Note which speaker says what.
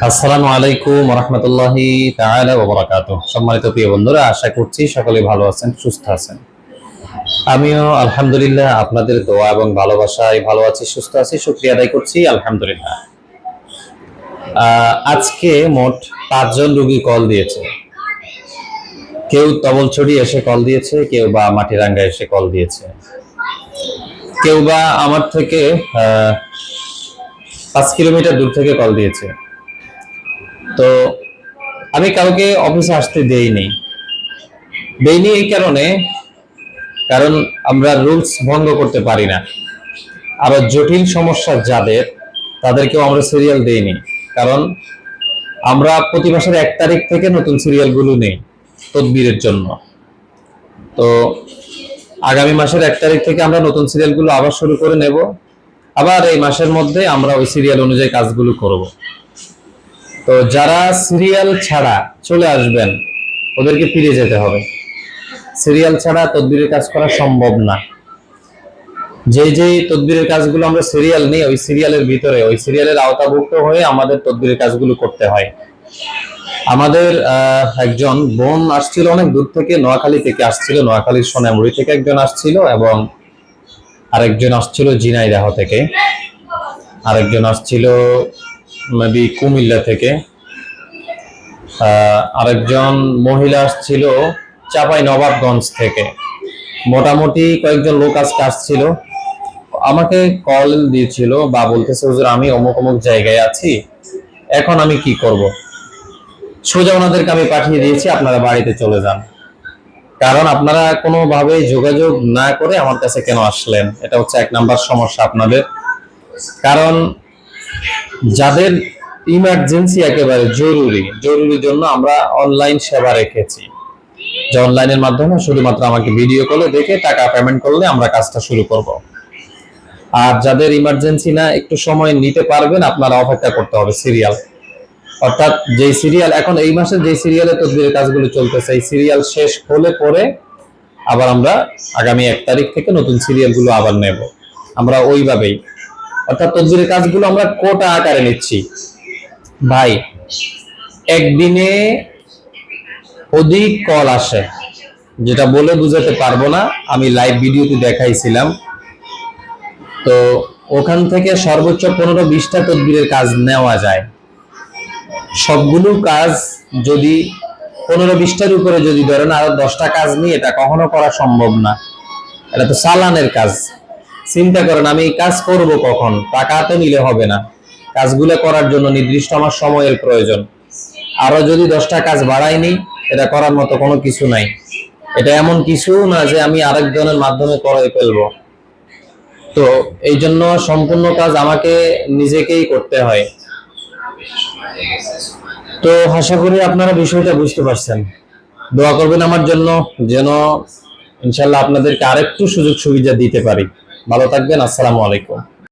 Speaker 1: আসসালামু আলাইকুম রহমতুল্লাহি তাআলা ওয়া বারাকাতুহু। সম্মানিত প্রিয় বন্ধুরা, আশা করছি সকলে ভালো আছেন, সুস্থ আছেন। আমিও আলহামদুলিল্লাহ আপনাদের দোয়া এবং ভালোবাসায় ভালো আছি, সুস্থ আছি, শুকরিয়া আদায় করছি আলহামদুলিল্লাহ। আজকে মোট 5 জন রোগী কল দিয়েছে। কেউ তবলছড়ি এসে কল দিয়েছে, কেউ বা মাটিরাঙ্গা এসে কল দিয়েছে, কেউ বা আমার থেকে 5 কিলোমিটার দূর থেকে কল দিয়েছে। তো আমি কাউকে অফিসে আসতে দেইনি এই কারণে, কারণ আমরা রুলস ভঙ্গ করতে পারি না। আরো জটিল সমস্যা যাদের, তাদেরকেও আমরা সিরিয়াল দেইনি, কারণ আমরা প্রতি মাসের 1 তারিখ থেকে নতুন সিরিয়ালগুলো নেই তদবিরের জন্য। তো আগামী মাসের 1 তারিখ থেকে আমরা নতুন সিরিয়ালগুলো আবার শুরু করে নেব। আবার এই মাসের মধ্যে আমরা ওই সিরিয়াল অনুযায়ী কাজগুলো করব। তো যারা সিরিয়াল ছাড়া চলে আসবেন, ওদেরকে ফিরে যেতে হবে। সিরিয়াল ছাড়া তদবিরের কাজ করা সম্ভব না। যে তদবিরের কাজগুলো আমরা সিরিয়াল নেই, ওই সিরিয়ালের ভিতরে, ওই সিরিয়ালের আওতাভুক্ত হয়ে আমাদের তদবিরের কাজগুলো করতে হয়। আমাদের একজন বোন আসছিল অনেক দূর থেকে, নোয়াখালী থেকে আসছিল, নোয়াখালীর সোনামুড়ি থেকে একজন আসছিল, এবং আরেকজন আসছিল ঝিনাইদহ থেকে, আরেকজন আসছিল মেবি কুমিল্লা থেকে, আরেকজন মহিলা আসছিল চাঁপাই নবাবগঞ্জ থেকে। মোটামুটি কয়েকজন লোক আজকে আসছিল, আমাকে কল দিয়েছিল বা বলতেছে, হুজুর আমি অমুক অমুক জায়গায় আছি, এখন আমি কি করব? সোজা ওনাদেরকে আমি পাঠিয়ে দিয়েছি, আপনারা বাড়িতে চলে যান। কারণ আপনারা কোনোভাবে যোগাযোগ না করে আমার কাছে কেন আসলেন? এটা হচ্ছে 1 নাম্বার সমস্যা আপনাদের। কারণ যাদের ইমার্জেন্সি একেবারে জরুরি জন্য আমরা অনলাইন সেবা রেখেছি, যে অনলাইনের মাধ্যমে শুধুমাত্র আমাকে ভিডিও কলে দেখে টাকা পেমেন্ট করলে আমরা কাজটা শুরু করব। আর যাদের ইমার্জেন্সি না, একটু সময় নিতে পারবেন, আপনারা অপেক্ষা করতে হবে সিরিয়াল। অর্থাৎ যে সিরিয়াল এখন এই মাসে যে সিরিয়ালে তদবিরের কাজগুলো চলতেছে, এই সিরিয়াল শেষ হলে পরে আবার আমরা আগামী 1 তারিখ থেকে নতুন সিরিয়ালগুলো আবার নেব। আমরা ওইভাবেই, অর্থাৎ তদবিরের কাজগুলো আমরা কোটা আকারে নিচ্ছি। ভাই, একদিনে অধিক কল আসে, যেটা বলে বুঝাতে পারবো না। আমি লাইভ ভিডিওতে দেখাইছিলাম। তো ওখান থেকে সর্বোচ্চ 15-20টা তদবিরের কাজ নেওয়া যায়। সবগুলো কাজ যদি 15-20টার উপরে যদি ধরেন, আরো 10টা কাজ নিয়ে এটা কখনো করা সম্ভব না। এটা তো চালানের কাজ। চিন্তা করেন, আমি এই কাজ করব কখন? টাকা তো নিলে হবে না। কাজগুলো করার জন্য নির্দিষ্ট আমার সময়ের প্রয়োজন। আরো যদি 10টা কাজ বাড়াই নি, এটা করার মতো কোনো কিছু নাই। এটা এমন কিছু না যে আমি আরেকজনের মাধ্যমে করাই ফেলবো। তো এই জন্য সম্পূর্ণ কাজ আমাকে নিজেকেই করতে হয়। তো আশা করি আপনারা বিষয়টা বুঝতে পারছেন। দোয়া করবেন আমার জন্য, যেন ইনশাল্লাহ আপনাদেরকে আরেকটু সুযোগ সুবিধা দিতে পারি। ভালো থাকবেন। আসসালামু আলাইকুম।